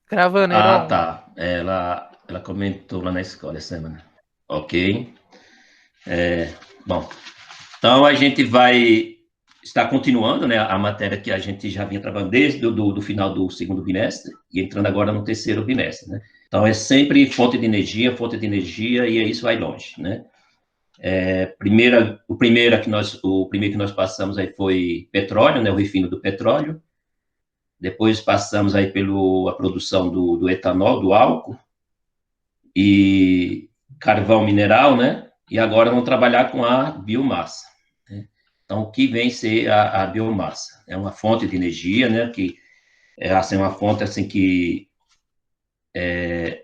Gravando, Ah, Heron. tá. Ela comentou lá na escola essa semana. Ok. Bom, então a gente vai estar continuando, né, a matéria que a gente já vinha trabalhando desde do final do segundo bimestre e entrando agora no terceiro bimestre, né? Então é sempre fonte de energia e isso vai longe, né? O primeiro que nós passamos aí foi petróleo, né, o refino do petróleo. Depois passamos aí pela produção do etanol, do álcool e carvão mineral, né? E agora vamos trabalhar com a biomassa, né? Então, o que vem ser a biomassa? É uma fonte de energia, né? Que é assim, uma fonte assim que é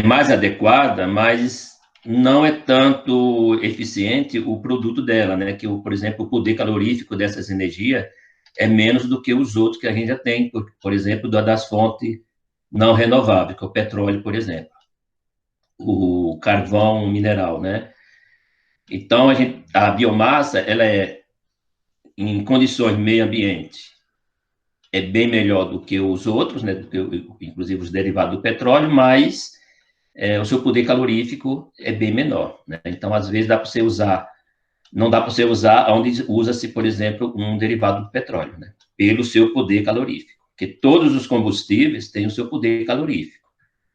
mais adequada, mas não é tanto eficiente o produto dela, né? Que, por exemplo, o poder calorífico dessas energias é menos do que os outros que a gente já tem, por exemplo, das fontes não renováveis, que é o petróleo, por exemplo, o carvão mineral, né? Então, a biomassa, ela é, em condições de meio ambiente, é bem melhor do que os outros, né? Inclusive os derivados do petróleo, mas o seu poder calorífico é bem menor, né? Então, às vezes, dá para você usar, não dá para você usar onde usa-se, por exemplo, um derivado do petróleo, né? Pelo seu poder calorífico. Porque todos os combustíveis têm o seu poder calorífico,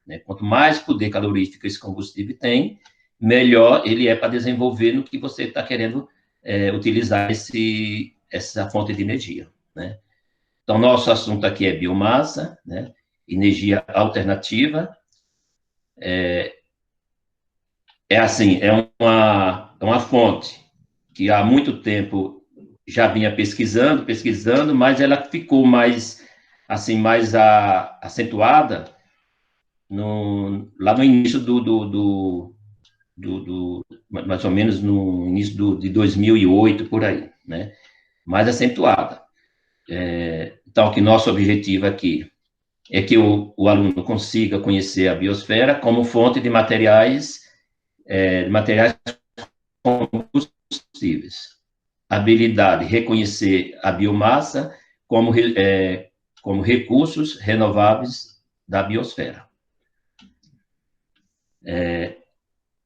né? Quanto mais poder calorífico esse combustível tem, melhor ele é para desenvolver no que você está querendo utilizar essa fonte de energia, né? Então, nosso assunto aqui é biomassa, né? Energia alternativa. É assim, é uma fonte que há muito tempo já vinha pesquisando, mas ela ficou mais, assim, mais acentuada lá no início mais ou menos no início de 2008, por aí, né? Mais acentuada. Então, que nosso objetivo aqui é que o aluno consiga conhecer a biosfera como fonte de materiais combustíveis. Habilidade, reconhecer a biomassa como recursos renováveis da biosfera.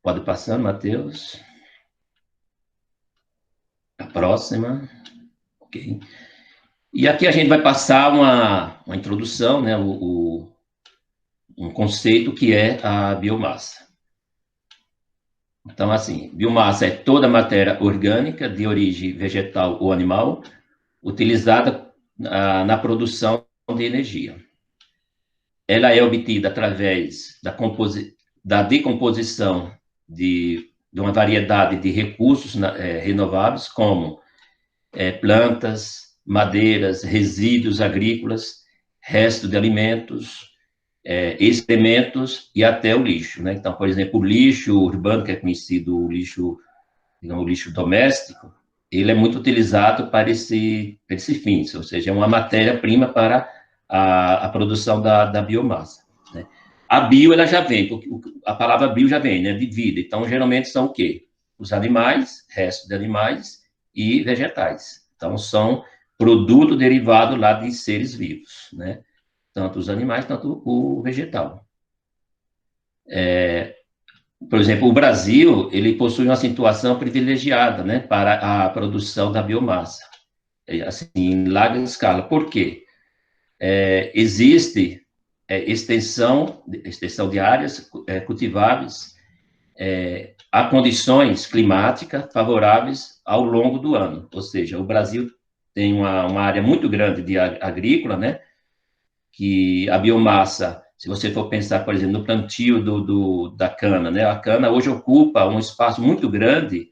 Pode passar, Matheus. A próxima. Ok. E aqui a gente vai passar uma introdução, né, um conceito que é a biomassa. Então, assim, biomassa é toda matéria orgânica de origem vegetal ou animal utilizada na produção de energia. Ela é obtida através da decomposição de uma variedade de recursos renováveis, como plantas, madeiras, resíduos agrícolas, resto de alimentos, excrementos e até o lixo, né? Então, por exemplo, o lixo urbano, que é conhecido o lixo, digamos, o lixo doméstico, ele é muito utilizado para esse fim, ou seja, é uma matéria-prima para a produção da biomassa, né? A bio, ela já vem, a palavra bio já vem, né, de vida. Então, geralmente são o quê? Os animais, restos de animais e vegetais. Então, são produto derivado lá de seres vivos, né? Tanto os animais, tanto o vegetal. Por exemplo, o Brasil, ele possui uma situação privilegiada, né, para a produção da biomassa, assim, em larga escala. Por quê? Existe extensão de áreas cultiváveis, a condições climáticas favoráveis ao longo do ano. Ou seja, o Brasil tem uma área muito grande de agrícola, né, que a biomassa, se você for pensar, por exemplo, no plantio da cana, né, a cana hoje ocupa um espaço muito grande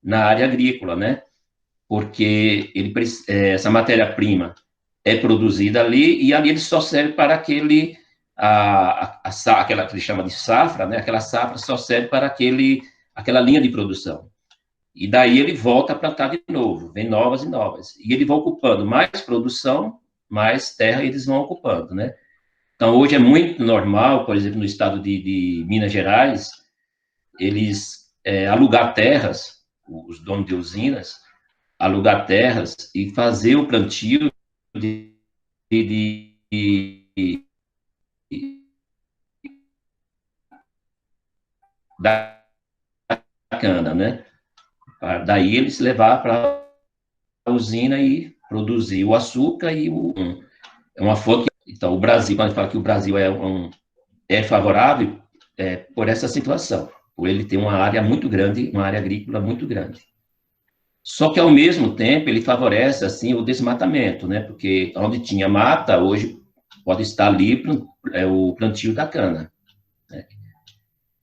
na área agrícola, né, porque essa matéria-prima é produzida ali e ali ele só serve para aquela que ele chama de safra, né, aquela safra só serve para aquela linha de produção. E daí ele volta a plantar de novo, vem novas e novas. E ele vai ocupando mais produção, mais terra eles vão ocupando, né? Então, hoje é muito normal, por exemplo, no estado de Minas Gerais, eles alugar terras, os donos de usinas, alugar terras e fazer o plantio de da cana, né? Daí eles levar para a usina e produzir o açúcar e é uma fonte. Então, o Brasil, quando a gente fala que o Brasil é favorável, por essa situação, por ele ter uma área muito grande, uma área agrícola muito grande. Só que, ao mesmo tempo, ele favorece, assim, o desmatamento, né? Porque onde tinha mata, hoje pode estar livre o plantio da cana, né?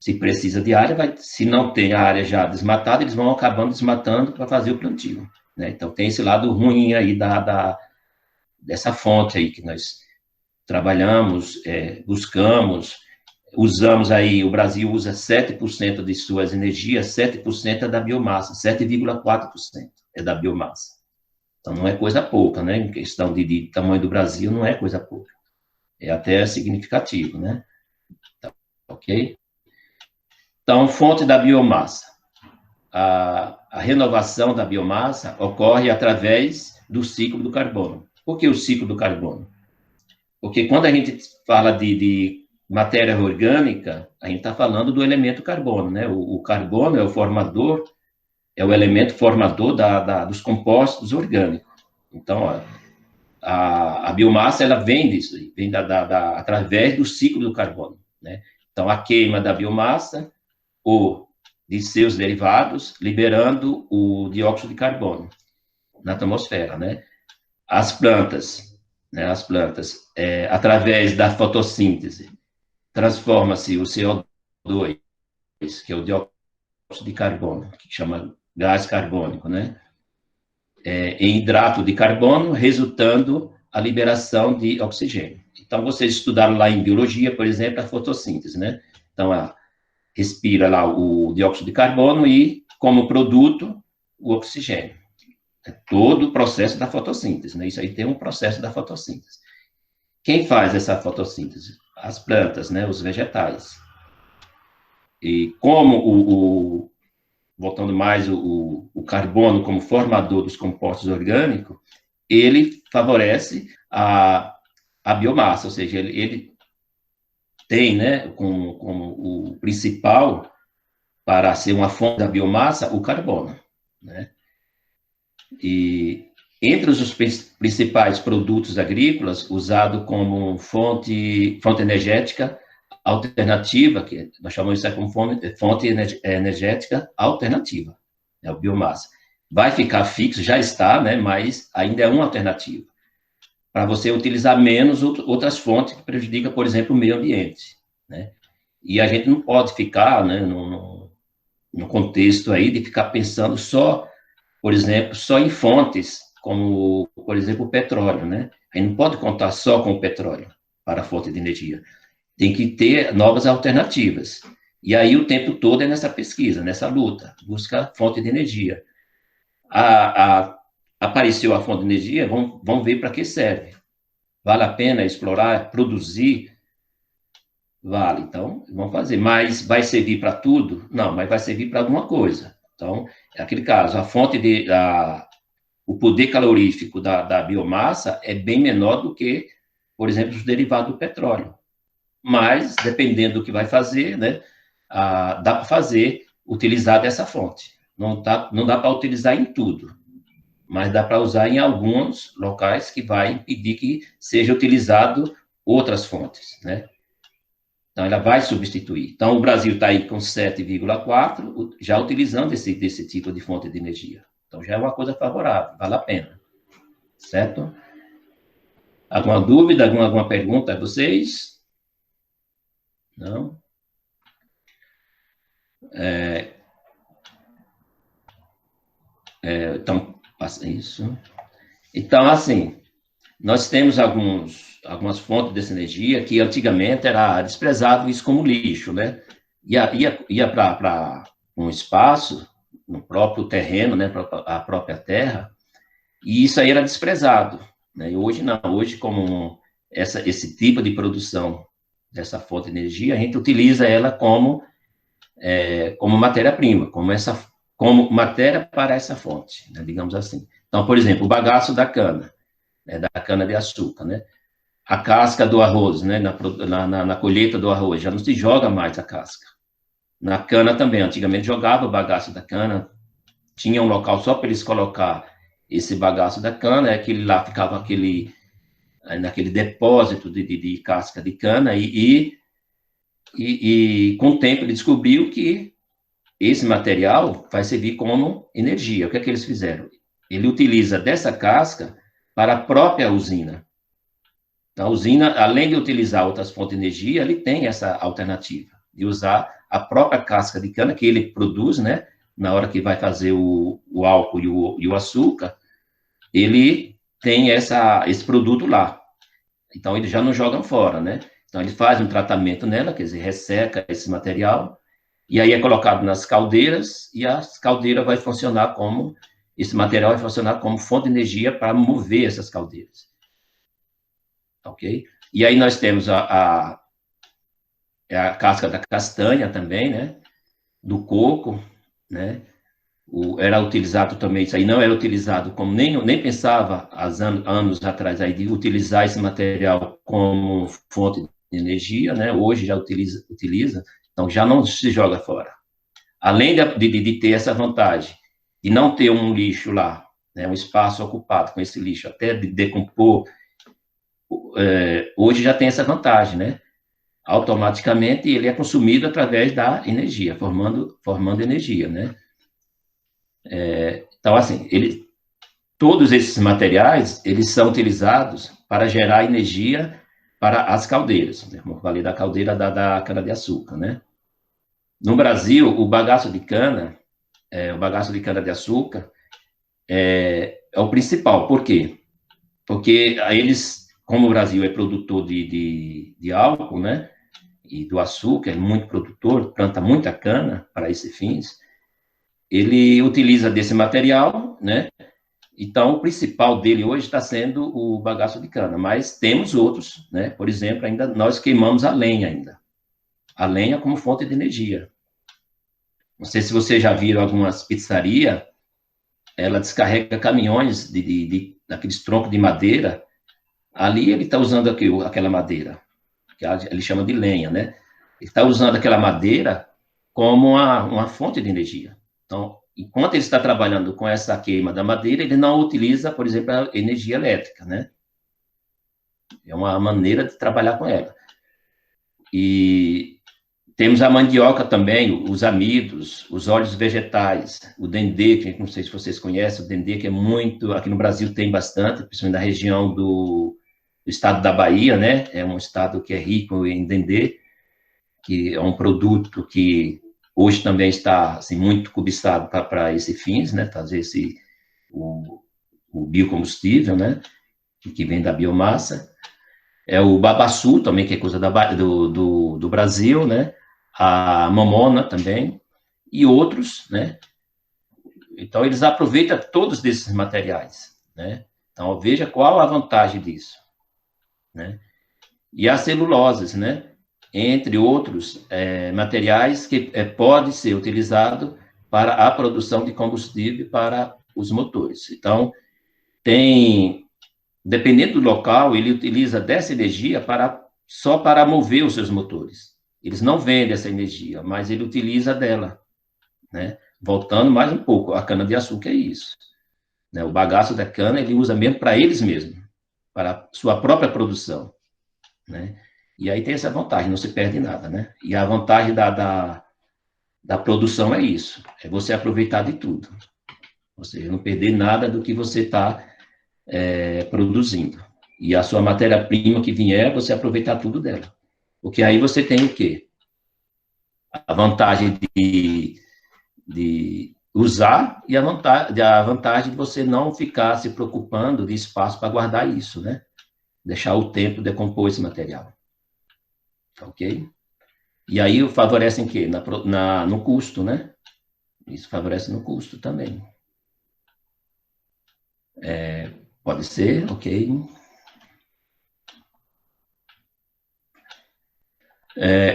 Se precisa de área, se não tem a área já desmatada, eles vão acabando desmatando para fazer o plantio, né? Então, tem esse lado ruim aí dessa fonte aí que nós trabalhamos, buscamos, usamos aí, o Brasil usa 7% de suas energias, 7% é da biomassa, 7,4% é da biomassa. Então, não é coisa pouca, né? Em questão de tamanho do Brasil, não é coisa pouca. É até significativo, né? Tá, ok? Então, fonte da biomassa. A renovação da biomassa ocorre através do ciclo do carbono. Por que o ciclo do carbono? Porque quando a gente fala de matéria orgânica, a gente está falando do elemento carbono, né? O carbono é o formador, é o elemento formador dos compostos orgânicos. Então, ó, a biomassa, ela vem disso, vem através do ciclo do carbono, né? Então, a queima da biomassa ou de seus derivados, liberando o dióxido de carbono na atmosfera, né? As plantas, através da fotossíntese, transforma-se o CO2, que é o dióxido de carbono, que chama gás carbônico, né? Em hidrato de carbono, resultando a liberação de oxigênio. Então, vocês estudaram lá em biologia, por exemplo, a fotossíntese, né? Então, respira lá o dióxido de carbono e, como produto, o oxigênio. É todo o processo da fotossíntese, né? Isso aí tem um processo da fotossíntese. Quem faz essa fotossíntese? As plantas, né? Os vegetais. E como voltando mais o carbono como formador dos compostos orgânicos, ele favorece a biomassa, ou seja, ele tem, né, como o principal para ser uma fonte da biomassa, o carbono, né? E entre os principais produtos agrícolas, usado como fonte energética alternativa, que nós chamamos isso como fonte energética alternativa, é o biomassa. Vai ficar fixo, já está, né, mas ainda é uma alternativa, para você utilizar menos outras fontes que prejudicam, por exemplo, o meio ambiente, né? E a gente não pode ficar, né, no contexto aí de ficar pensando só, por exemplo, só em fontes como, por exemplo, o petróleo, né? A gente não pode contar só com o petróleo para a fonte de energia. Tem que ter novas alternativas. E aí o tempo todo é nessa pesquisa, nessa luta, busca fonte de energia. Apareceu a fonte de energia, vamos ver para que serve. Vale a pena explorar, produzir? Vale, então vamos fazer. Mas vai servir para tudo? Não, mas vai servir para alguma coisa. Então, é aquele caso, o poder calorífico da biomassa é bem menor do que, por exemplo, os derivados do petróleo. Mas, dependendo do que vai fazer, né, dá para fazer, utilizar dessa fonte. Não dá para utilizar em tudo, mas dá para usar em alguns locais que vai impedir que seja utilizado outras fontes, né? Então, ela vai substituir. Então, o Brasil está aí com 7,4, já utilizando desse tipo de fonte de energia. Então, já é uma coisa favorável, vale a pena. Certo? Alguma dúvida, alguma pergunta a vocês? Não? Então, passa isso. Então, assim, nós temos algumas fontes dessa energia que antigamente era desprezado isso como lixo, né? Ia para um espaço, no próprio terreno, né, a própria terra, e isso aí era desprezado, né? E hoje não, hoje como esse tipo de produção dessa fonte de energia, a gente utiliza ela como matéria-prima, como matéria para essa fonte, né, digamos assim. Então, por exemplo, o bagaço da cana, né, da cana-de-açúcar, né? A casca do arroz, né, na colheita do arroz, já não se joga mais a casca. Na cana também, antigamente jogava o bagaço da cana, tinha um local só para eles colocar esse bagaço da cana, aquele lá ficava naquele depósito de casca de cana, e com o tempo ele descobriu que esse material vai servir como energia. O que é que eles fizeram? Ele utiliza dessa casca para a própria usina. Então, a usina, além de utilizar outras fontes de energia, ele tem essa alternativa de usar a própria casca de cana que ele produz, né? Na hora que vai fazer o álcool e o açúcar, ele tem esse produto lá. Então, eles já não jogam fora, né? Então, ele faz um tratamento nela, quer dizer, resseca esse material, e aí é colocado nas caldeiras, e as caldeiras vai funcionar como, esse material vai funcionar como fonte de energia para mover essas caldeiras. Ok? E aí nós temos a casca da castanha também, né? Do coco, né? Era utilizado também, isso aí não era utilizado como, nem pensava há anos atrás aí de utilizar esse material como fonte de energia, né? Hoje já utiliza, então já não se joga fora. Além de ter essa vantagem de não ter um lixo lá, né? Um espaço ocupado com esse lixo até de decompor, hoje já tem essa vantagem, né? Automaticamente ele é consumido através da energia, formando energia, né? Então, assim, todos esses materiais, eles são utilizados para gerar energia para as caldeiras, né? Como eu falei da caldeira da cana-de-açúcar, né? No Brasil, o bagaço de cana-de-açúcar é o principal. Por quê? Porque eles, como o Brasil é produtor de álcool, né? E do açúcar, é muito produtor, planta muita cana para esses fins, ele utiliza desse material, né? Então, o principal dele hoje está sendo o bagaço de cana, mas temos outros, né? Por exemplo, ainda nós queimamos a lenha ainda. A lenha como fonte de energia. Não sei se vocês já viram algumas pizzarias, ela descarrega caminhões daqueles troncos de madeira, ali ele está usando aquela madeira, que ele chama de lenha, né? Ele está usando aquela madeira como uma fonte de energia. Então, enquanto ele está trabalhando com essa queima da madeira, ele não utiliza, por exemplo, a energia elétrica, né? É uma maneira de trabalhar com ela. E temos a mandioca também, os amidos, os óleos vegetais, o dendê, que não sei se vocês conhecem, o dendê que é muito, aqui no Brasil tem bastante, principalmente na região do estado da Bahia, né? É um estado que é rico em dendê, que é um produto que hoje também está assim, muito cobiçado para esses fins, né? Fazer o biocombustível, né? Que vem da biomassa. É o babaçu também, que é coisa do Brasil, né? A mamona também, e outros, né? Então, eles aproveitam todos esses materiais, né? Então, veja qual a vantagem disso, né? E as celuloses, né? Entre outros materiais que pode ser utilizado para a produção de combustível para os motores. Então, dependendo do local, ele utiliza dessa energia só para mover os seus motores. Eles não vendem essa energia, mas ele utiliza dela, né? Voltando mais um pouco, a cana-de-açúcar é isso, né? O bagaço da cana, ele usa mesmo para eles mesmos, para sua própria produção, né? E aí tem essa vantagem, não se perde nada, né? E a vantagem da produção é isso, é você aproveitar de tudo, ou seja, não perder nada do que você está produzindo. E a sua matéria-prima que vier, você aproveitar tudo dela. Porque aí você tem o quê? A vantagem de usar e a vantagem de você não ficar se preocupando de espaço para guardar isso, né? Deixar o tempo decompor esse material. Ok? E aí favorece em quê? No custo, né? Isso favorece no custo também. Pode ser, ok.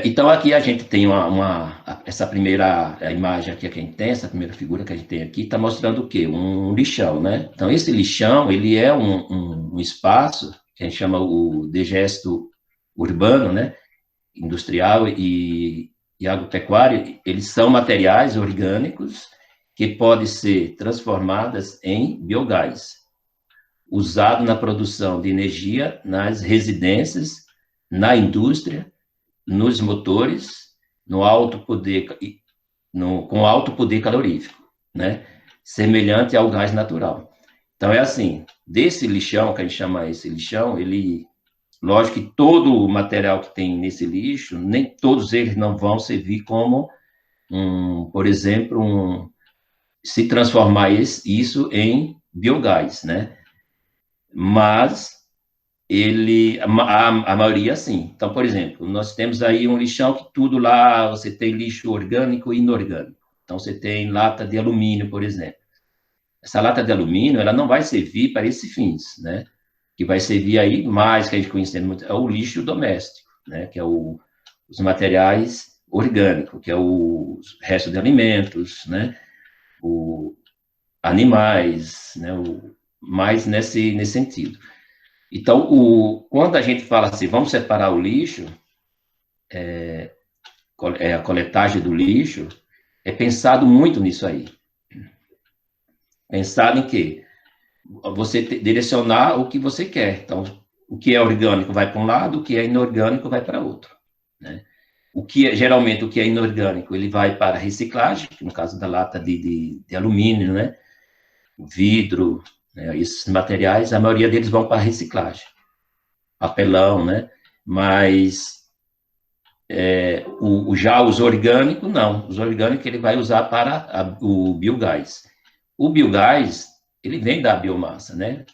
Então, aqui a gente tem essa primeira imagem aqui que a gente tem, essa primeira figura que a gente tem aqui, está mostrando o quê? Um lixão, né? Então, esse lixão, ele é um espaço que a gente chama o degesto urbano, né? Industrial e e agropecuária, eles são materiais orgânicos que podem ser transformados em biogás, usado na produção de energia nas residências, na indústria, nos motores, no alto poder, com alto poder calorífico, né? Semelhante ao gás natural. Então, é assim, desse lixão, que a gente chama esse lixão, ele, lógico que todo o material que tem nesse lixo, nem todos eles não vão servir como, por exemplo, se transformar isso em biogás, né? Mas a maioria sim. Então, por exemplo, nós temos aí um lixão que tudo lá, você tem lixo orgânico e inorgânico. Então, você tem lata de alumínio, por exemplo. Essa lata de alumínio, ela não vai servir para esses fins, né? Que vai servir aí mais, que a gente conhece muito, é o lixo doméstico, né? Que é os materiais orgânicos, que é os restos de alimentos, né? O animais, né? Mais nesse sentido. Então, quando a gente fala assim, vamos separar o lixo, a coletagem do lixo, é pensado muito nisso aí. Pensado em quê? Você direcionar o que você quer. Então, o que é orgânico vai para um lado, o que é inorgânico vai para outro, né? Geralmente, o que é inorgânico, ele vai para reciclagem, no caso da lata de alumínio, né? Vidro, né? Esses materiais, a maioria deles vão para reciclagem. Papelão, né? Mas já os orgânicos, não. Os orgânicos ele vai usar para o biogás. O biogás, ele vem da biomassa, né?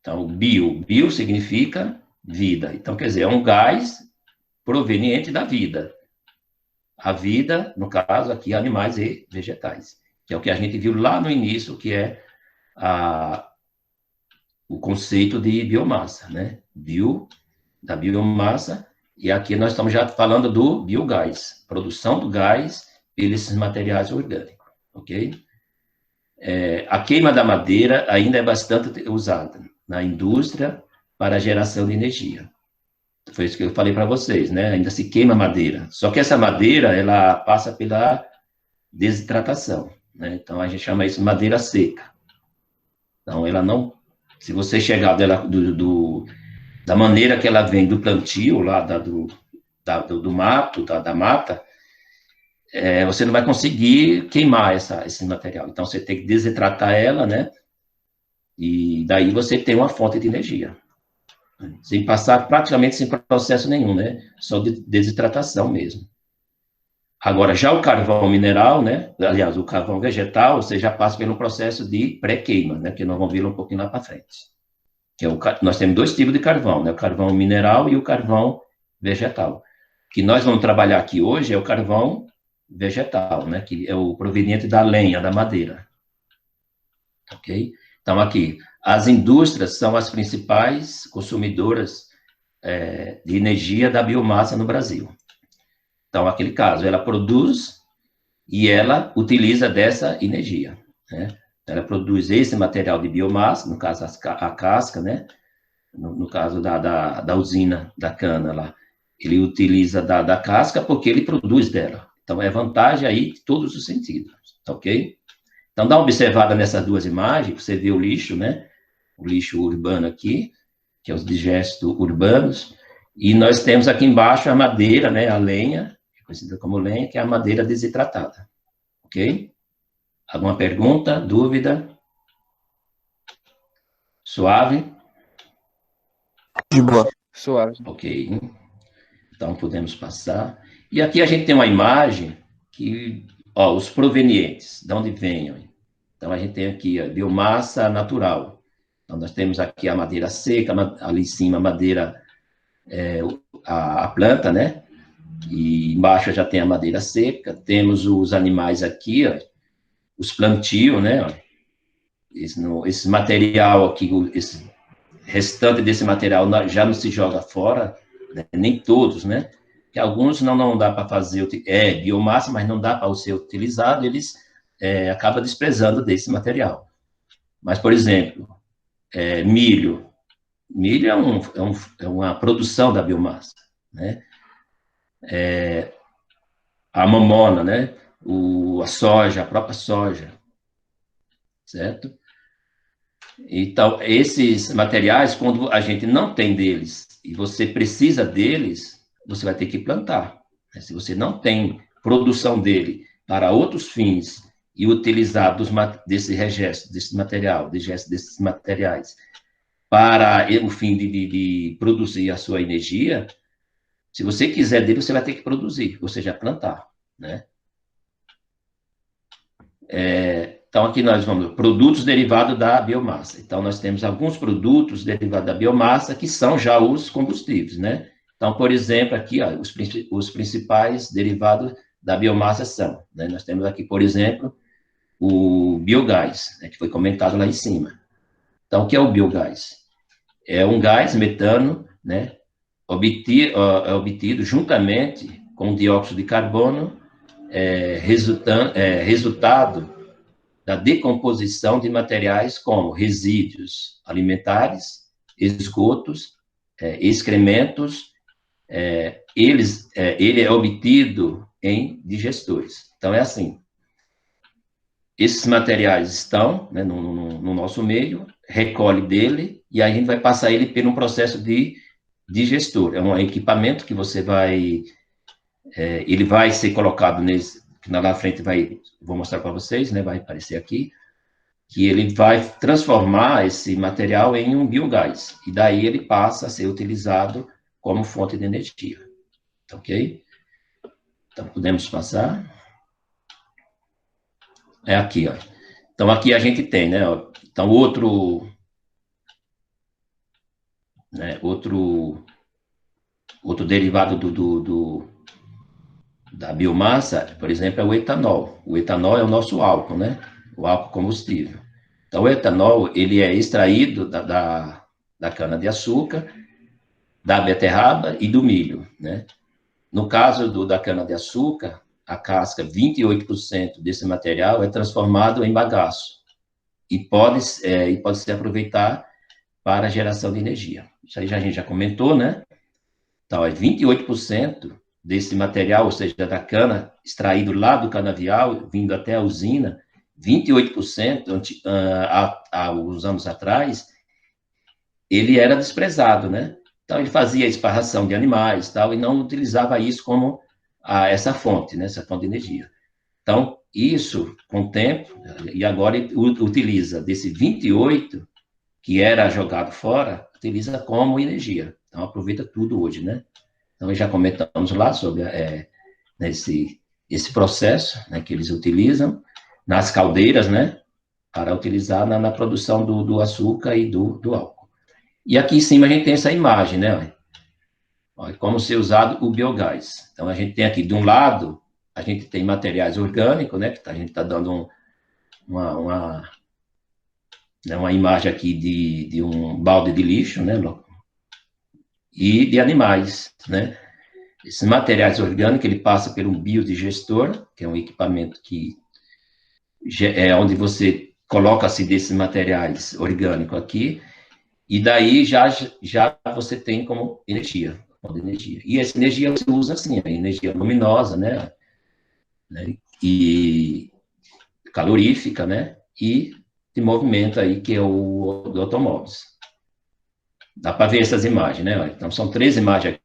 Então, bio significa vida. Então, quer dizer, é um gás proveniente da vida. A vida, no caso aqui, animais e vegetais, que é o que a gente viu lá no início, que é o conceito de biomassa, né? Da biomassa, e aqui nós estamos já falando do biogás, produção do gás pelos materiais orgânicos, ok? A queima da madeira ainda é bastante usada na indústria para a geração de energia. Foi isso que eu falei para vocês, né? Ainda se queima madeira. Só que essa madeira, ela passa pela desidratação, né? Então, a gente chama isso de madeira seca. Então, ela não... Se você chegar dela da maneira que ela vem do plantio, lá do mato, da mata, você não vai conseguir queimar esse material. Então, você tem que desidratar ela, né? E daí você tem uma fonte de energia. Sem passar praticamente sem processo nenhum, né? Só de desidratação mesmo. Agora, já o carvão mineral, né? Aliás, o carvão vegetal, você já passa por um processo de pré-queima, né? Que nós vamos ver um pouquinho lá para frente. Nós temos dois tipos de carvão, né? O carvão mineral e o carvão vegetal. O que nós vamos trabalhar aqui hoje é o carvão vegetal, né? Que é o proveniente da lenha, da madeira. Ok? Então, aqui, as indústrias são as principais consumidoras de energia da biomassa no Brasil. Então, aquele caso, ela produz e ela utiliza dessa energia, né? Ela produz esse material de biomassa, no caso, a casca, né? No caso da usina da cana lá. Ele utiliza da casca porque ele produz dela. Então, é vantagem aí de todos os sentidos, ok? Então, dá uma observada nessas duas imagens, você vê o lixo, né? O lixo urbano aqui, que é os digestos urbanos, e nós temos aqui embaixo a madeira, né? A lenha, conhecida como lenha, que é a madeira desidratada, ok? Alguma pergunta, dúvida? Suave? De boa. Suave. Ok. Então, podemos passar. E aqui a gente tem uma imagem que, ó, os provenientes, de onde vêm. Então, a gente tem aqui a biomassa natural. Então, nós temos aqui a madeira seca, ali em cima a madeira, a planta, né? E embaixo já tem a madeira seca. Temos os animais aqui, ó, os plantios, né? Esse material aqui, esse restante desse material já não se joga fora, né? Nem todos, né? Que alguns não dá para fazer, biomassa, mas não dá para ser utilizado, eles acabam desprezando desse material. Mas, por exemplo, milho. Milho é uma produção da biomassa, né? a mamona, né? A soja, a própria soja, certo? Então, esses materiais, quando a gente não tem deles e você precisa deles, você vai ter que plantar. Se você não tem produção dele para outros fins e utilizar desse regesto, desse material, desses materiais, para o fim de produzir a sua energia, se você quiser dele, você vai ter que produzir, ou seja, plantar, né? Então, aqui nós vamos, produtos derivados da biomassa. Então, nós temos alguns produtos derivados da biomassa que são já os combustíveis, né? Então, por exemplo, aqui, ó, os principais derivados da biomassa são, né? Nós temos aqui, por exemplo, o biogás, né, que foi comentado lá em cima. Então, o que é o biogás? É um gás metano, né? Obtido juntamente com o dióxido de carbono, resultado da decomposição de materiais como resíduos alimentares, esgotos, excrementos, ele é obtido em digestores. Então, é assim, esses materiais estão, né, no nosso meio, recolhe dele, e aí a gente vai passar ele por um processo de digestor. É um equipamento que você vai, ele vai ser colocado nesse, que lá na frente vou mostrar para vocês, né, vai aparecer aqui, que ele vai transformar esse material em um biogás, e daí ele passa a ser utilizado como fonte de energia, ok? Então, podemos passar. É aqui, ó. Então, aqui a gente tem, né, ó, então, outro derivado da biomassa, por exemplo, é o etanol. O etanol é o nosso álcool, né? O álcool combustível. Então, o etanol, ele é extraído da cana-de-açúcar, da beterraba e do milho, né? No caso da cana-de-açúcar, a casca, 28% desse material é transformado em bagaço e pode ser aproveitado para a geração de energia. Isso aí a gente já comentou, né? Então, 28% desse material, ou seja, da cana, extraído lá do canavial, vindo até a usina, 28%, há uns anos atrás, ele era desprezado, né? Então, ele fazia esparração de animais tal, e não utilizava isso como essa fonte, né? Essa fonte de energia. Então, isso, com o tempo, e agora ele utiliza desse 28, que era jogado fora, utiliza como energia. Então, aproveita tudo hoje, né? Então, já comentamos lá sobre esse processo, né, que eles utilizam nas caldeiras, né, para utilizar na produção do açúcar e do álcool. E aqui em cima a gente tem essa imagem, né? Olha, como ser usado o biogás. Então, a gente tem aqui, de um lado, a gente tem materiais orgânicos, né, que a gente está dando uma imagem aqui de um balde de lixo, né, e de animais, né? Esses materiais orgânicos, ele passa por um biodigestor, que é um equipamento que é onde você coloca-se desses materiais orgânicos aqui, e daí já você tem como energia. E essa energia você usa assim, a energia luminosa, né? E calorífica, né? E de movimento aí, que é o do automóveis. Dá para ver essas imagens, né? Então, são 3 imagens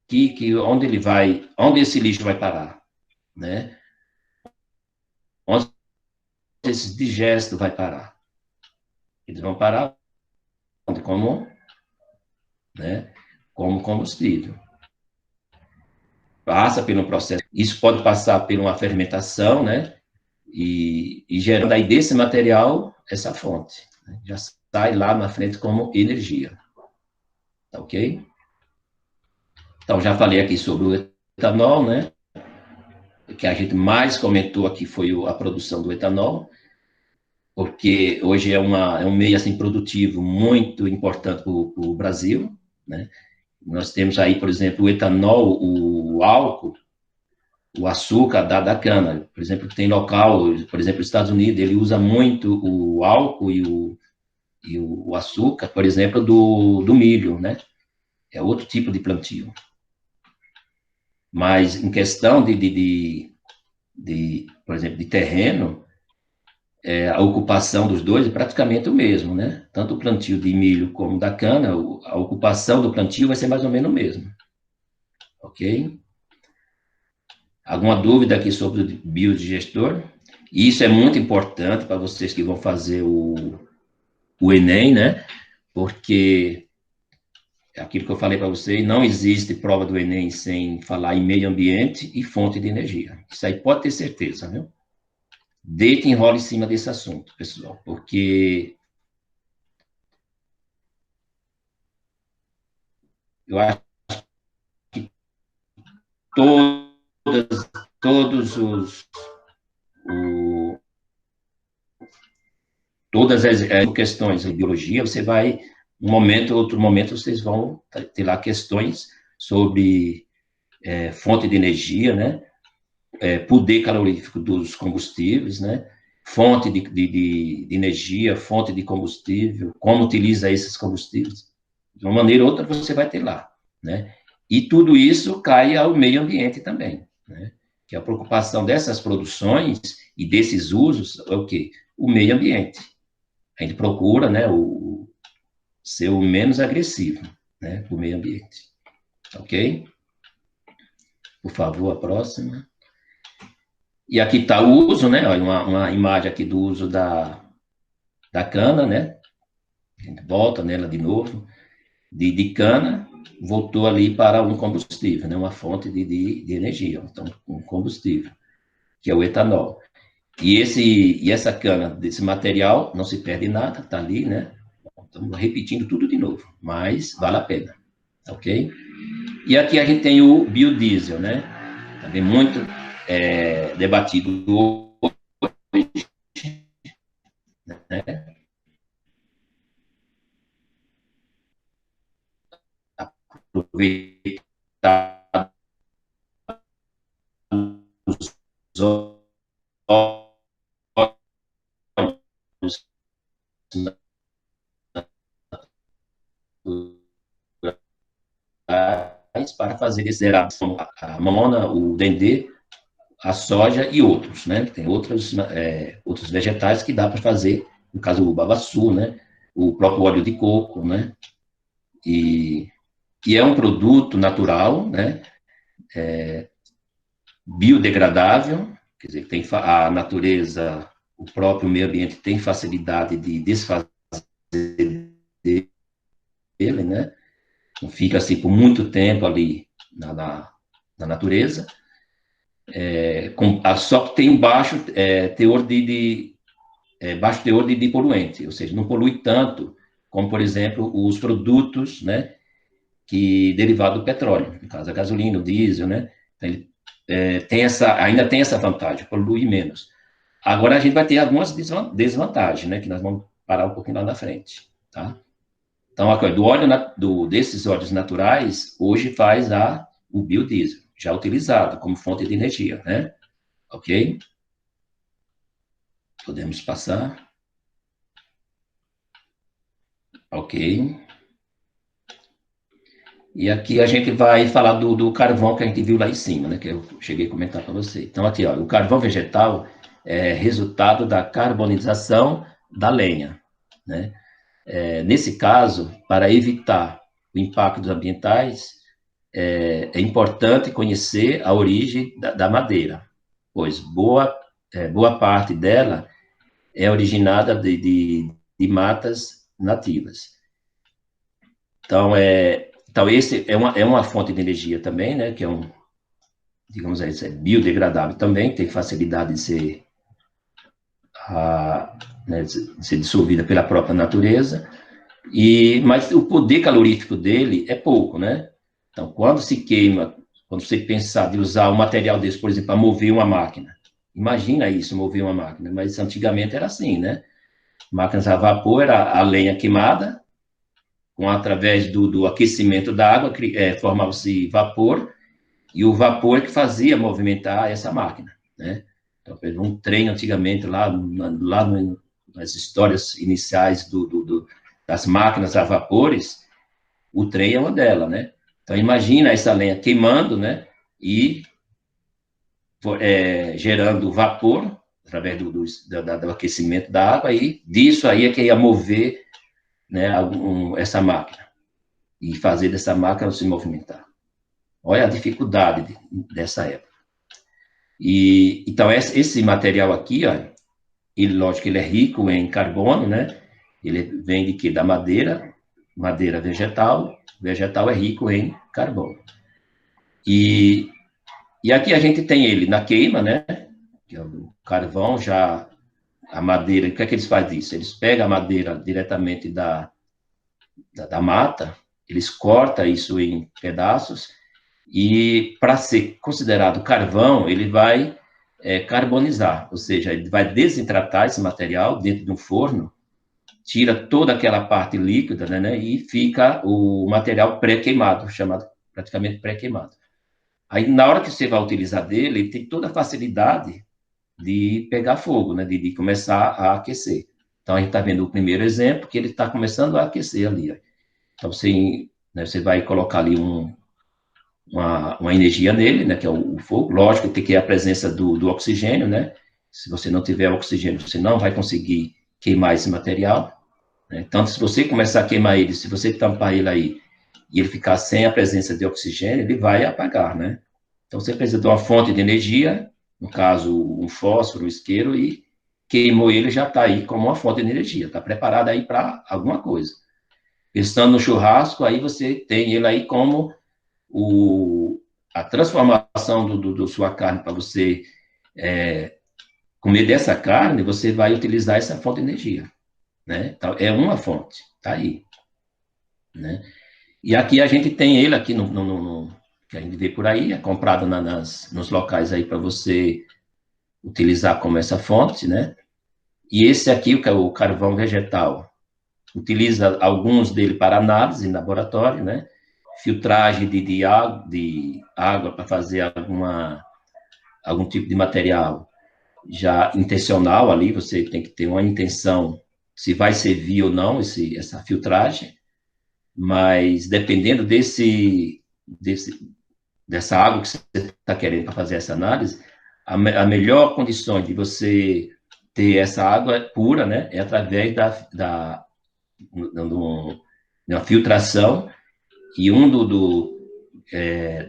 aqui, onde esse lixo vai parar, né? Onde esse digesto vai parar? Eles vão parar como, né, como combustível. Passa pelo processo. Isso pode passar por uma fermentação, né? E gerando aí desse material essa fonte. Né? Já sai lá na frente como energia. Tá ok? Então, já falei aqui sobre o etanol, né? O que a gente mais comentou aqui foi a produção do etanol, porque hoje é um meio assim, produtivo muito importante para o Brasil, né? Nós temos aí, por exemplo, o etanol, o álcool, o açúcar da cana. Por exemplo, tem local, por exemplo, os Estados Unidos, ele usa muito o álcool e o açúcar, por exemplo, do milho, né? É outro tipo de plantio. Mas em questão por exemplo, de terreno, a ocupação dos dois é praticamente o mesmo, né? Tanto o plantio de milho como da cana, a ocupação do plantio vai ser mais ou menos o mesmo, ok? Alguma dúvida aqui sobre o biodigestor? Isso é muito importante para vocês que vão fazer o Enem, né? Porque aquilo que eu falei para vocês, não existe prova do Enem sem falar em meio ambiente e fonte de energia. Isso aí pode ter certeza, viu? Deita e enrola em cima desse assunto, pessoal, porque eu acho que todas, todos o, todas as questões de biologia, você vai, um momento, outro momento, vocês vão ter lá questões sobre fonte de energia, né? Poder calorífico dos combustíveis, né? Fonte de energia, fonte de combustível, como utiliza esses combustíveis. De uma maneira ou outra, você vai ter lá, né? E tudo isso cai ao meio ambiente também, né? Que a preocupação dessas produções e desses usos é o quê? O meio ambiente. A gente procura, né, ser o menos agressivo, né, para o meio ambiente. Ok? Por favor, a próxima. E aqui está o uso, né? Uma imagem aqui do uso da cana, né? A gente volta nela de novo. De cana, voltou ali para um combustível, né? Uma fonte de energia. Então, um combustível, que é o etanol. E essa cana, desse material, não se perde nada, está ali, né? Estamos repetindo tudo de novo, mas vale a pena, ok? E aqui a gente tem o biodiesel, né? Também muito debatido hoje, né? Aproveitar os óleos para fazer esse como a mamona, o dendê, a soja e outros, né? Tem outros vegetais que dá para fazer, no caso o babaçu, né? O próprio óleo de coco, né? E é um produto natural, né? Biodegradável, quer dizer, tem a natureza, o próprio meio ambiente tem facilidade de desfazer dele, né? Não fica assim por muito tempo ali na natureza. Só que tem um baixo teor baixo teor de poluente, ou seja, não polui tanto como, por exemplo, os produtos, né, que derivado do petróleo, no caso a gasolina, o diesel, né, então, ele ainda tem essa vantagem, polui menos. Agora a gente vai ter algumas desvantagens, né, que nós vamos parar um pouquinho lá na frente, tá? Então, desses óleos naturais, hoje faz o biodiesel, já utilizado como fonte de energia, né? Ok? Podemos passar. Ok. E aqui a gente vai falar do carvão que a gente viu lá em cima, né? Que eu cheguei a comentar para você. Então, aqui, ó, o carvão vegetal é resultado da carbonização da lenha, né? Nesse caso, para evitar o impacto dos ambientais, é importante conhecer a origem da madeira, pois boa parte dela é originada de matas nativas. Então esse é uma fonte de energia também, né, que digamos assim, é biodegradável também, tem facilidade de né, de ser dissolvida pela própria natureza, mas o poder calorífico dele é pouco, né? Então, quando você pensar de usar um material desse, por exemplo, para mover uma máquina, imagina isso, mover uma máquina, mas antigamente era assim, né? Máquinas a vapor, era a lenha queimada, através do aquecimento da água, formava-se vapor, e o vapor que fazia movimentar essa máquina, né? Então, um trem antigamente, nas histórias iniciais das máquinas a vapores, o trem é uma delas, né? Então, imagina essa lenha queimando, né? e gerando vapor através do aquecimento da água, e disso aí é que ia mover, né, essa máquina, e fazer dessa máquina se movimentar. Olha a dificuldade dessa época. E, então, esse material aqui, ó, ele, lógico, ele é rico em carbono, né? Ele vem de quê? Da madeira, madeira vegetal, vegetal é rico em carbono. E aqui a gente tem ele na queima, né? Que é o carvão, já a madeira, o que é que eles fazem isso? Eles pegam a madeira diretamente da mata, eles cortam isso em pedaços, e para ser considerado carvão, ele vai carbonizar, ou seja, ele vai desidratar esse material dentro de um forno, tira toda aquela parte líquida, né, e fica o material pré-queimado, chamado praticamente pré-queimado. Aí, na hora que você vai utilizar dele, ele tem toda a facilidade de pegar fogo, né, de começar a aquecer. Então, a gente está vendo o primeiro exemplo, que ele está começando a aquecer ali. Ó. Então, você vai colocar ali uma energia nele, né, que é o fogo. Lógico, tem que ter a presença do oxigênio, né? Se você não tiver oxigênio, você não vai conseguir queimar esse material. Né? Então, se você começar a queimar ele, se você tampar ele aí e ele ficar sem a presença de oxigênio, ele vai apagar, né? Então, você precisa de uma fonte de energia, no caso, um fósforo, um isqueiro, e queimou ele, já está aí como uma fonte de energia, está preparado aí para alguma coisa. Estando no churrasco, aí você tem ele aí como a transformação do sua carne para você comer dessa carne, você vai utilizar essa fonte de energia, né? Então, é uma fonte, tá aí, né? E aqui a gente tem ele aqui que a gente vê por aí, é comprado nos locais aí para você utilizar como essa fonte, né? E esse aqui, o carvão vegetal, utiliza alguns dele para análise em laboratório, né? Filtragem de água para fazer algum tipo de material já intencional ali, você tem que ter uma intenção se vai servir ou não essa filtragem, mas dependendo dessa água que você está querendo para fazer essa análise, a melhor condição de você ter essa água pura, né, é através de uma filtração, e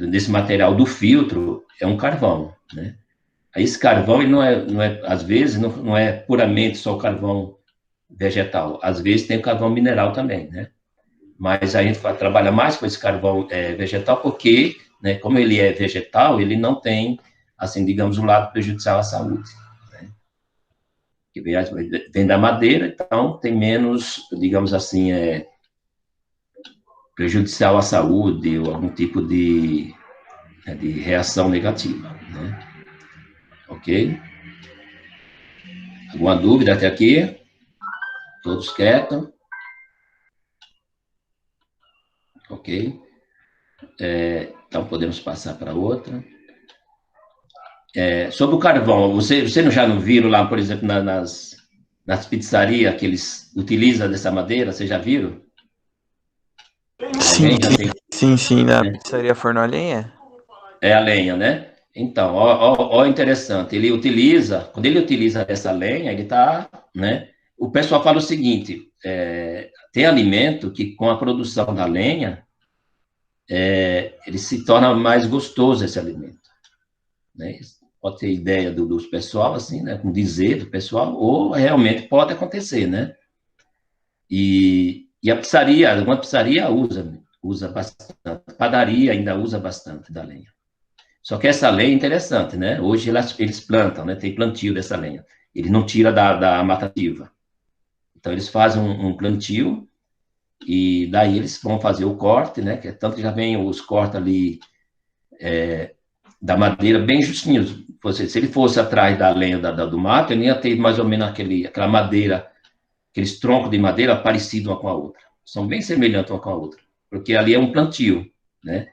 desse material do filtro é um carvão, né? Esse carvão, ele às vezes, não é puramente só o carvão vegetal, às vezes tem o carvão mineral também, né? Mas a gente trabalha mais com esse carvão vegetal porque, né, como ele é vegetal, ele não tem, assim, digamos, um lado prejudicial à saúde, né? Que vem da madeira, então tem menos, digamos assim, prejudicial à saúde ou algum tipo de reação negativa, né? Ok? Alguma dúvida até aqui? Todos quietos? Ok? Então, podemos passar para outra. Sobre o carvão, você já não viram lá, por exemplo, nas pizzarias que eles utilizam dessa madeira? Vocês já viram? Sim, Alguém já tem? sim, na Né? pizzaria Forno a Lenha? É a lenha, né? Então, ó, interessante, quando ele utiliza essa lenha, ele tá, né? O pessoal fala o seguinte, tem alimento que com a produção da lenha, ele se torna mais gostoso esse alimento, né? Pode ter ideia dos pessoal, assim, né? Com dizer do pessoal, ou realmente pode acontecer, né? E alguma pizzaria usa bastante, padaria ainda usa bastante da lenha. Só que essa lenha é interessante, né? Hoje eles plantam, né? Tem plantio dessa lenha. Ele não tira da mata nativa. Então eles fazem um plantio e daí eles vão fazer o corte, né? Que tanto que já vem os cortes ali da madeira bem justinhos. Se ele fosse atrás da lenha do mato, ele ia ter mais ou menos aquela madeira, aqueles troncos de madeira parecidos uma com a outra. São bem semelhantes uma com a outra, porque ali é um plantio, né?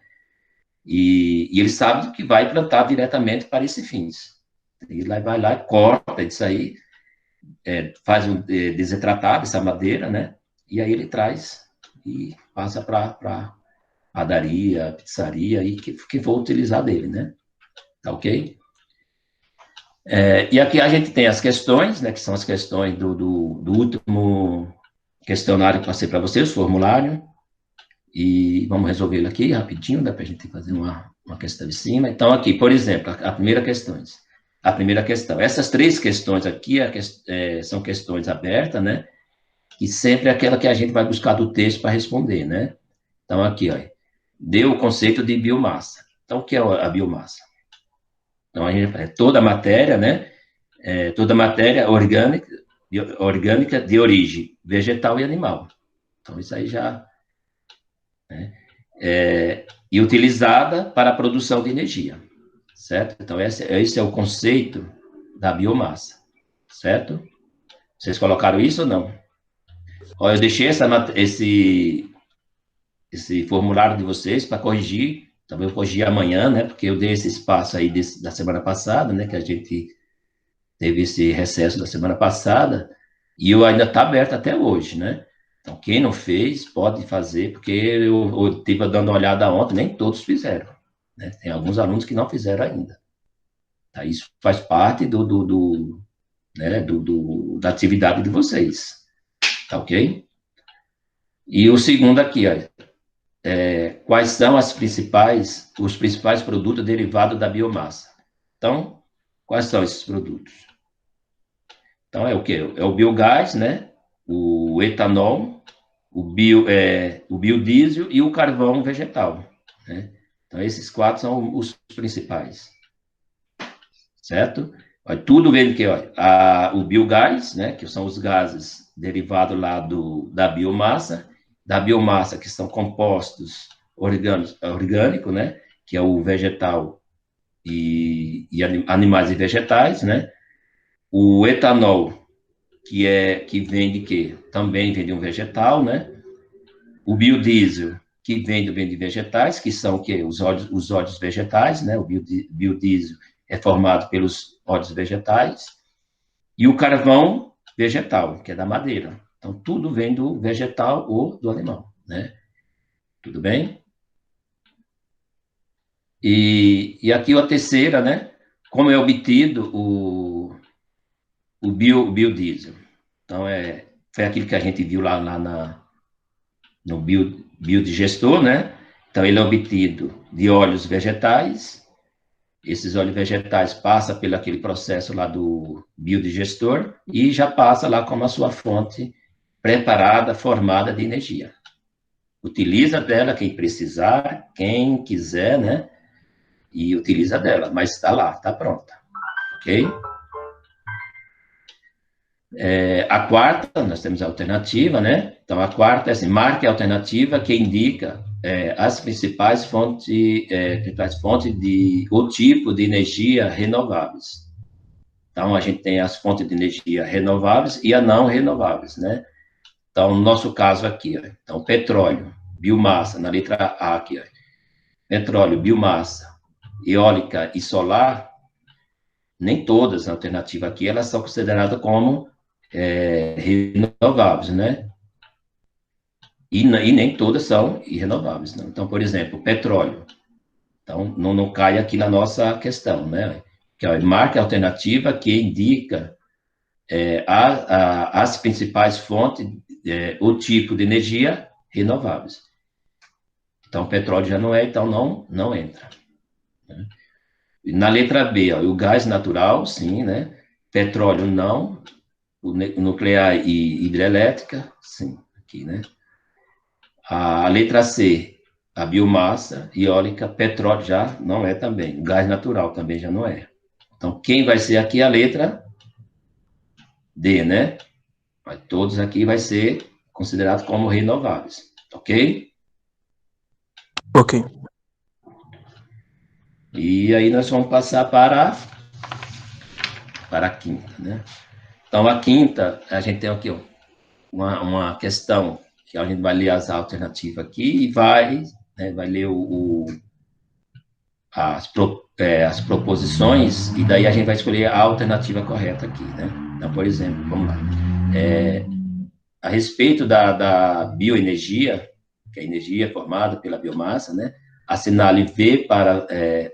E ele sabe que vai plantar diretamente para esses fins. Ele vai lá e corta isso aí, faz um desidratado dessa madeira, né? E aí ele traz e passa para padaria, pizzaria, e que for utilizar dele, né? Tá ok? E aqui a gente tem as questões, né, que são as questões do último questionário que passei para vocês, formulário, e vamos resolvê-lo aqui rapidinho, dá para a gente fazer uma questão de cima. Então, aqui, por exemplo, a primeira questão. A primeira questão. Essas três questões aqui são questões abertas, né? E sempre é aquela que a gente vai buscar do texto para responder, né? Então, aqui, ó, deu o conceito de biomassa. Então, o que é a biomassa? Então, toda a matéria, né? Toda matéria orgânica de origem vegetal e animal. Então, isso aí já... Né? E utilizada para a produção de energia, certo? Então, esse é o conceito da biomassa, certo? Vocês colocaram isso ou não? Ó, eu deixei esse formulário de vocês para corrigir, também eu corrigir amanhã, né? Porque eu dei esse espaço aí da semana passada, né? Que a gente teve esse recesso da semana passada, e eu ainda está aberto até hoje, né? Então, quem não fez, pode fazer, porque eu estive dando uma olhada ontem, nem todos fizeram, né? Tem alguns alunos que não fizeram ainda. Tá? Isso faz parte né, da atividade de vocês, tá ok? E o segundo aqui, ó, quais são os principais produtos derivados da biomassa? Então, quais são esses produtos? Então, é o quê? É o biogás, né? O etanol, o biodiesel e o carvão vegetal, né? Então, esses quatro são os principais, certo? Tudo vem do que? O biogás, né? Que são os gases derivados lá da biomassa, que são compostos orgânicos, né? Que é o vegetal e animais e vegetais, né? O etanol, que vem de quê? Também vem de um vegetal, né? O biodiesel, que vem de vegetais, que são o quê? Os óleos vegetais, né? O biodiesel é formado pelos óleos vegetais. E o carvão vegetal, que é da madeira. Então, tudo vem do vegetal ou do animal, né? Tudo bem? E aqui a terceira, né? Como é obtido o biodiesel. Então, foi aquilo que a gente viu lá no biodigestor, né? Então, ele é obtido de óleos vegetais. Esses óleos vegetais passam pelo aquele processo lá do biodigestor e já passa lá como a sua fonte preparada, formada de energia. Utiliza dela quem precisar, quem quiser, né? E utiliza dela, mas está lá, está pronta, ok? A quarta, nós temos a alternativa, né? Então, a quarta é assim, marque a alternativa que indica as principais fontes de o tipo de energia renováveis. Então, a gente tem as fontes de energia renováveis e a não renováveis, né? Então, no nosso caso aqui, ó, então, petróleo, biomassa, na letra A aqui, ó, petróleo, biomassa, eólica e solar, nem todas, a alternativa aqui, elas são consideradas como renováveis, né? E nem todas são irrenováveis. Não? Então, por exemplo, o petróleo. Então, não cai aqui na nossa questão, né? Que é a marca alternativa que indica as principais fontes, o tipo de energia renováveis. Então, o petróleo já não é, então não entra. Né? Na letra B, ó, o gás natural, sim, né? Petróleo, não. O nuclear e hidrelétrica, sim, aqui, né? A letra C, a biomassa, eólica, petróleo já não é também. O gás natural também já não é. Então, quem vai ser aqui a letra D, né? Mas todos aqui vai ser considerado como renováveis, ok? Ok. E aí nós vamos passar para a quinta, né? Então, a quinta, a gente tem aqui uma questão que a gente vai ler as alternativas aqui e vai ler as proposições e daí a gente vai escolher a alternativa correta aqui, né? Então, por exemplo, vamos lá. A respeito da bioenergia, que é a energia formada pela biomassa, né? Assinale V para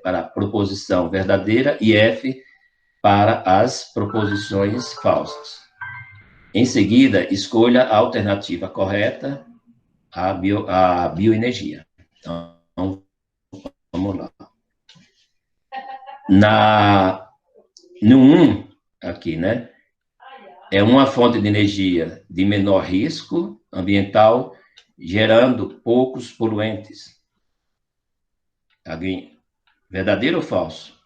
a proposição verdadeira e F para as proposições falsas. Em seguida, escolha a alternativa correta, a bioenergia. Então, vamos lá. No 1, aqui, né? É uma fonte de energia de menor risco ambiental, gerando poucos poluentes. Verdadeiro ou falso?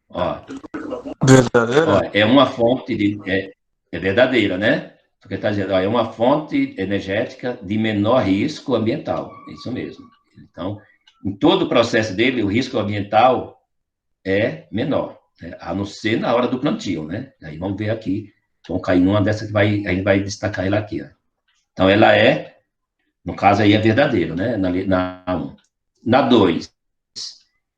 Ó, Verdadeira? é uma fonte é verdadeira, né? Porque está dizendo, ó, é uma fonte energética de menor risco ambiental. Isso mesmo. Então, em todo o processo dele, o risco ambiental é menor, né? A não ser na hora do plantio, né? Aí vamos ver aqui, vamos cair numa dessas que a gente vai destacar ela aqui. Ó. Então, ela no caso aí é verdadeiro, né? Na 1. Na 2,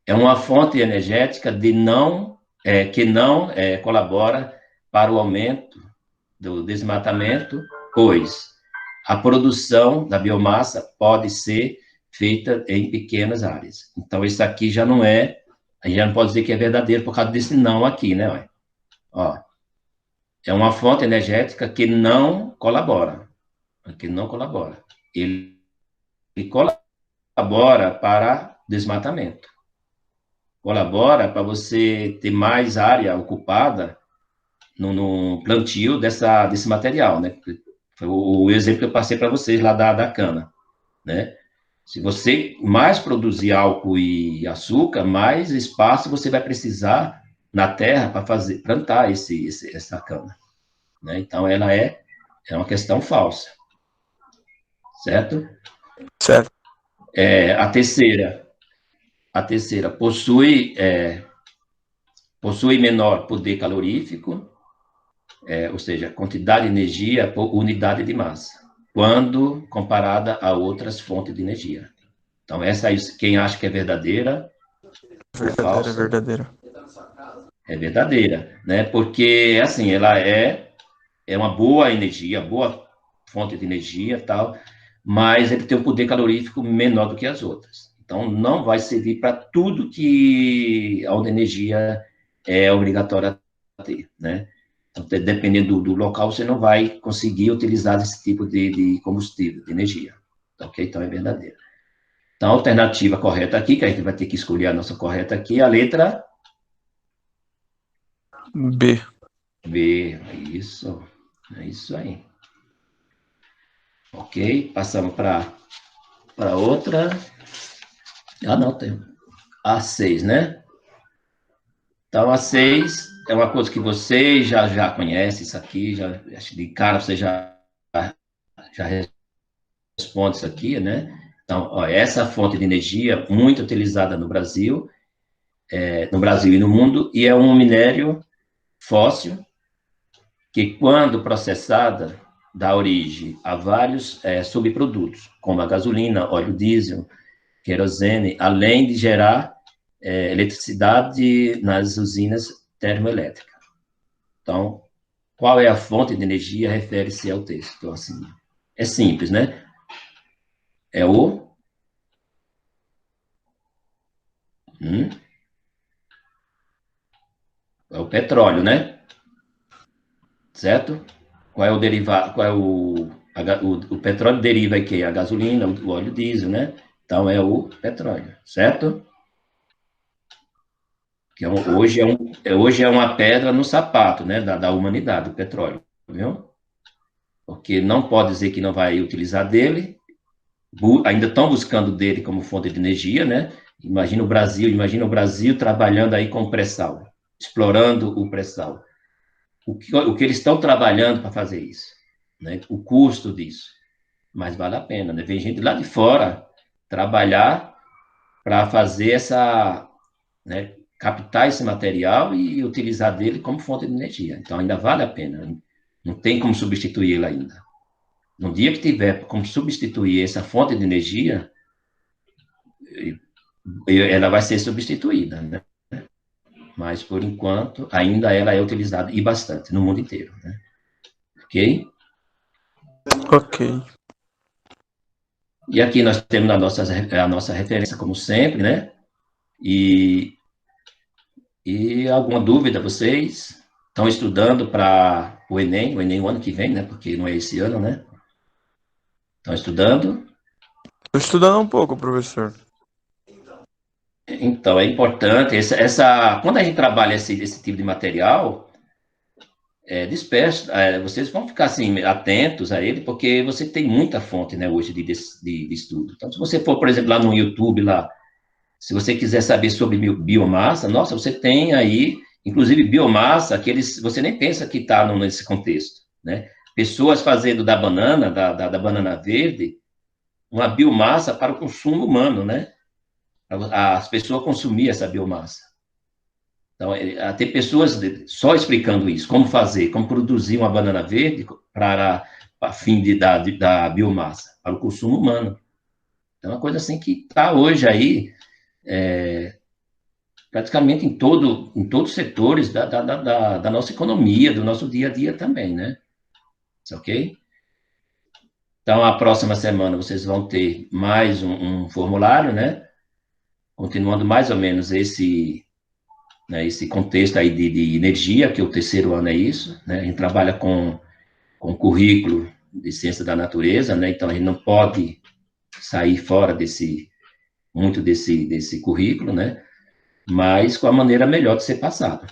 é uma fonte energética que não colabora para o aumento do desmatamento, pois a produção da biomassa pode ser feita em pequenas áreas. Então, isso aqui já não a gente já não pode dizer que é verdadeiro por causa desse não aqui, né? Ó, é uma fonte energética que não colabora. Ele colabora para desmatamento. Colabora para você ter mais área ocupada no plantio desse material, né? Foi o exemplo que eu passei para vocês lá da cana, né? Se você mais produzir álcool e açúcar, mais espaço você vai precisar na terra para plantar essa cana, né? Então ela é uma questão falsa, certo? Certo. A terceira possui menor poder calorífico, ou seja, quantidade de energia por unidade de massa, quando comparada a outras fontes de energia. Então, essa aí, quem acha que é verdadeira ou Verdadeira, falsa, verdadeira. é verdadeira, né? Porque, assim, ela é uma boa energia, boa fonte de energia tal, mas ele tem um poder calorífico menor do que as outras. Então, não vai servir para tudo onde a energia é obrigatória a ter, né? Então, dependendo do local, você não vai conseguir utilizar esse tipo de combustível, de energia. Ok? Então, é verdadeiro. Então, a alternativa correta aqui, que a gente vai ter que escolher a nossa correta aqui, é a letra B. B. É isso aí. Ok? Passamos para outra. Ah, não, tem a 6, né? Então, a 6 é uma coisa que você já conhece, isso aqui, acho de cara você já responde isso aqui, né? Então, ó, essa fonte de energia muito utilizada no Brasil e no mundo, e é um minério fóssil que, quando processada, dá origem a vários subprodutos, como a gasolina, óleo diesel, querosene, além de gerar eletricidade nas usinas termoelétricas. Então, qual é a fonte de energia? Refere-se ao texto. Então, assim, é simples, né? É é o petróleo, né? Certo? Qual é o derivado? Qual é o petróleo deriva aqui? A gasolina, o óleo diesel, né? Então, é o petróleo, certo? Que hoje é uma pedra no sapato, né, da humanidade, o petróleo, viu? Porque não pode dizer que não vai utilizar dele, ainda estão buscando dele como fonte de energia, né? Imagina o Brasil trabalhando aí com o pré-sal, explorando o pré-sal. O que eles estão trabalhando para fazer isso, né? O custo disso, mas vale a pena, né? Vem gente lá de fora trabalhar para fazer né, captar esse material e utilizar dele como fonte de energia. Então, ainda vale a pena. Não tem como substituir ele ainda. No dia que tiver como substituir essa fonte de energia, ela vai ser substituída, né? Mas, por enquanto, ainda ela é utilizada e bastante no mundo inteiro, né? Ok? Ok. E aqui nós temos a nossa referência, como sempre, né? E alguma dúvida, vocês estão estudando para o Enem o ano que vem, né? Porque não é esse ano, né? Estão estudando? Tô estudando um pouco, professor. Então, é importante, quando a gente trabalha esse tipo de material, disperso, vocês vão ficar assim, atentos a ele, porque você tem muita fonte, né, hoje de estudo. Então, se você for, por exemplo, lá no YouTube, lá, se você quiser saber sobre biomassa, nossa, você tem aí, inclusive biomassa, que você nem pensa que está nesse contexto, né? Pessoas fazendo da banana, da banana verde, uma biomassa para o consumo humano, né? As pessoas consumiam essa biomassa. Então, tem pessoas só explicando isso, como fazer, como produzir uma banana verde para fim da biomassa, para o consumo humano. Então, é uma coisa assim que está hoje aí, praticamente em todos os setores da nossa economia, do nosso dia a dia também, né? Ok? Então, a próxima semana vocês vão ter mais um formulário, né? Continuando mais ou menos esse contexto aí de energia, que o terceiro ano é isso, né? A gente trabalha com currículo de ciência da natureza, né? Então, a gente não pode sair fora desse currículo, né? Mas com a maneira melhor de ser passado.